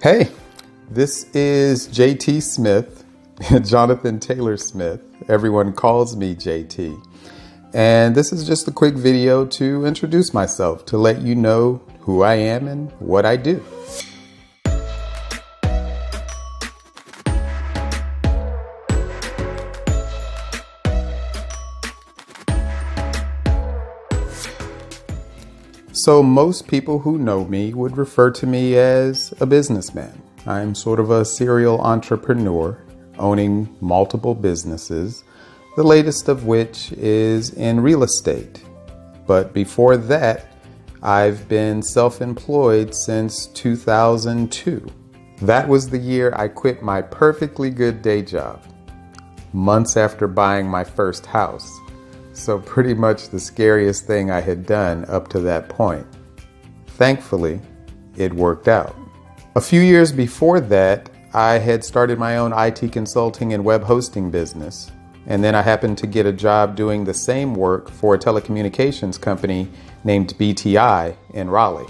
Hey, this is JT Smith, Jonathan Taylor Smith. Everyone calls me JT. And this is just a quick video to introduce myself, to let you know who I am and what I do. So most people who know me would refer to me as a businessman. I'm sort of a serial entrepreneur owning multiple businesses, the latest of which is in real estate. But before that, I've been self-employed since 2002. That was the year I quit my perfectly good day job, months after buying my first house. So pretty much the scariest thing I had done up to that point. Thankfully, it worked out. A few years before that, I had started my own IT consulting and web hosting business. And then I happened to get a job doing the same work for a telecommunications company named BTI in Raleigh.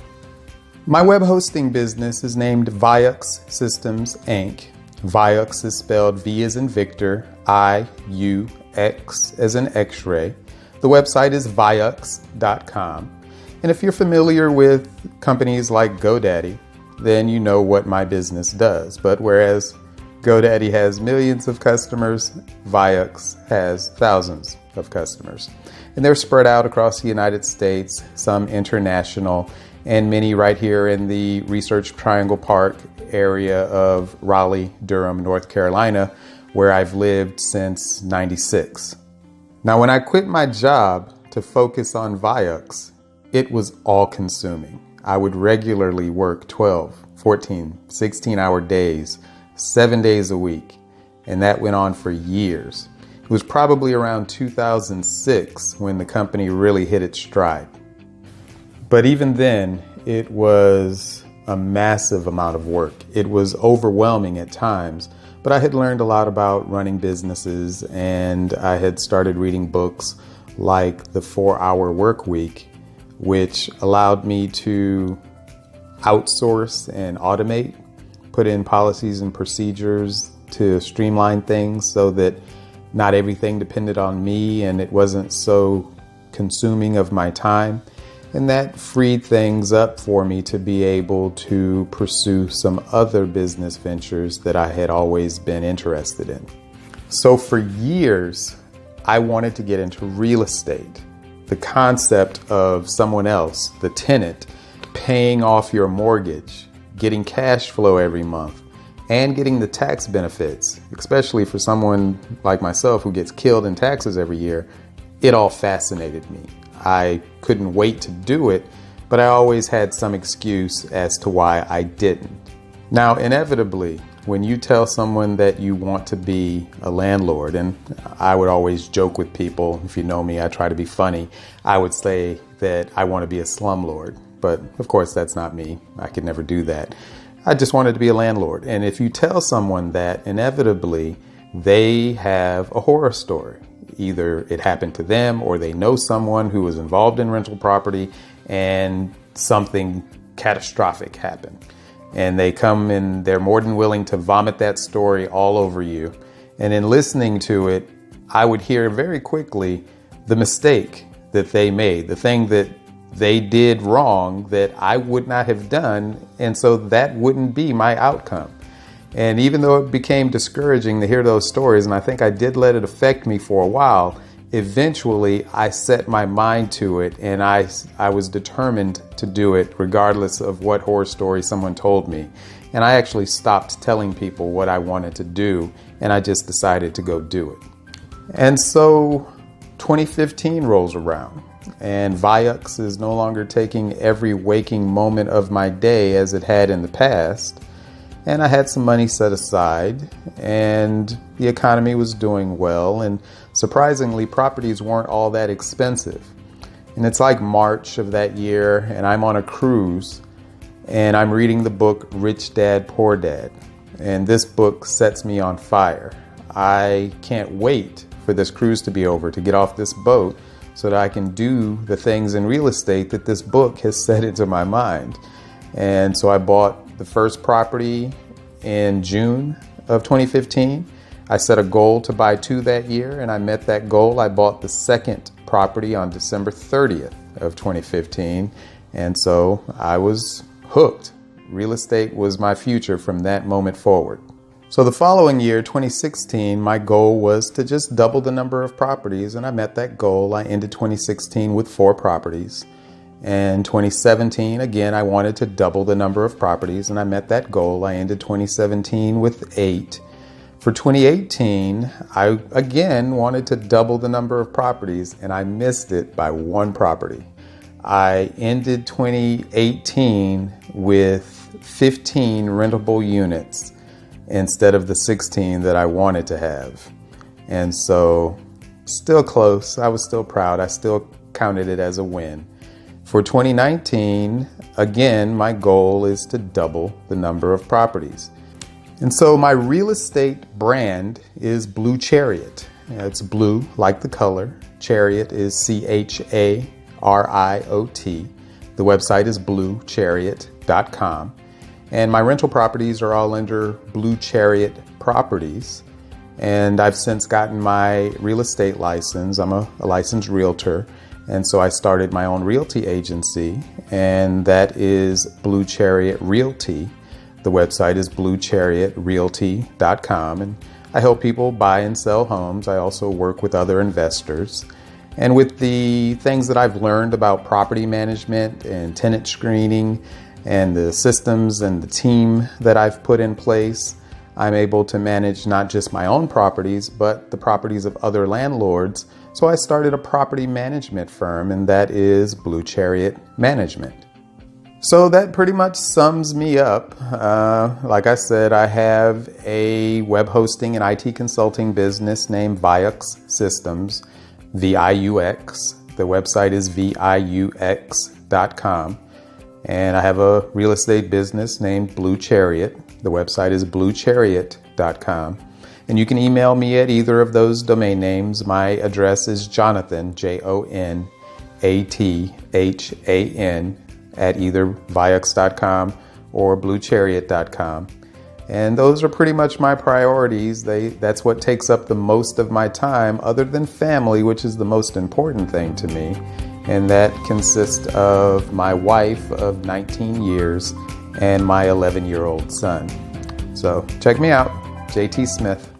My web hosting business is named Viux Systems, Inc. Viux is spelled V as in Victor, I-U-X as in X-ray. The website is viux.com. And if you're familiar with companies like GoDaddy, then you know what my business does. But whereas GoDaddy has millions of customers, Viux has thousands of customers. And they're spread out across the United States, some international, and many right here in the Research Triangle Park area of Raleigh, Durham, North Carolina, where I've lived since '96. Now, when I quit my job to focus on Viux, it was all-consuming. I would regularly work 12, 14, 16-hour days, 7 days a week, and that went on for years. It was probably around 2006 when the company really hit its stride. But even then, it was a massive amount of work. It was overwhelming at times, but I had learned a lot about running businesses, and I had started reading books like The 4-Hour Work Week, which allowed me to outsource and automate, put in policies and procedures to streamline things so that not everything depended on me and it wasn't so consuming of my time. And that freed things up for me to be able to pursue some other business ventures that I had always been interested in. So for years, I wanted to get into real estate. The concept of someone else, the tenant, paying off your mortgage, getting cash flow every month, and getting the tax benefits, especially for someone like myself who gets killed in taxes every year, it all fascinated me. I couldn't wait to do it, but I always had some excuse as to why I didn't. Now, inevitably, when you tell someone that you want to be a landlord, and I would always joke with people, if you know me, I try to be funny, I would say that I want to be a slumlord. But of course, that's not me. I could never do that. I just wanted to be a landlord. And if you tell someone that, inevitably, they have a horror story. Either it happened to them or they know someone who was involved in rental property and something catastrophic happened. And they come and they're more than willing to vomit that story all over you. And in listening to it, I would hear very quickly the mistake that they made, the thing that they did wrong that I would not have done. And so that wouldn't be my outcome. And even though it became discouraging to hear those stories, and I think I did let it affect me for a while, eventually I set my mind to it and I was determined to do it regardless of what horror story someone told me. And I actually stopped telling people what I wanted to do and I just decided to go do it. And so 2015 rolls around and Viux is no longer taking every waking moment of my day as it had in the past. And I had some money set aside and the economy was doing well. And surprisingly, properties weren't all that expensive. And it's like March of that year and I'm on a cruise and I'm reading the book Rich Dad, Poor Dad. And this book sets me on fire. I can't wait for this cruise to be over, to get off this boat so that I can do the things in real estate that this book has set into my mind. And so I bought the first property in June of 2015. I set a goal to buy 2 that year, and I met that goal. I bought the second property on December 30th of 2015, and so I was hooked. Real estate was my future from that moment forward. So the following year, 2016, my goal was to just double the number of properties, and I met that goal. I ended 2016 with 4 properties. And 2017, again, I wanted to double the number of properties, and I met that goal. I ended 2017 with 8. For 2018, I again wanted to double the number of properties, and I missed it by 1 property. I ended 2018 with 15 rentable units instead of the 16 that I wanted to have. And so, still close. I was still proud. I still counted it as a win. For 2019, again, my goal is to double the number of properties. And so my real estate brand is Blue Chariot. It's blue like the color. Chariot is Chariot. The website is bluechariot.com. And my rental properties are all under Blue Chariot Properties. And I've since gotten my real estate license. I'm a licensed realtor. And so I started my own realty agency, and that is Blue Chariot Realty. The website is bluechariotrealty.com, and I help people buy and sell homes. I also work with other investors. And with the things that I've learned about property management and tenant screening and the systems and the team that I've put in place, I'm able to manage not just my own properties, but the properties of other landlords. So I started a property management firm, and that is Blue Chariot Management. So that pretty much sums me up. Like I said, I have a web hosting and IT consulting business named Viux Systems, VIUX. The website is viux.com. And I have a real estate business named Blue Chariot. The website is bluechariot.com. And you can email me at either of those domain names. My address is Jonathan, JONATHAN, at either viux.com or bluechariot.com. And those are pretty much my priorities. That's what takes up the most of my time, other than family, which is the most important thing to me. And that consists of my wife of 19 years and my 11-year-old son. So check me out, JT Smith.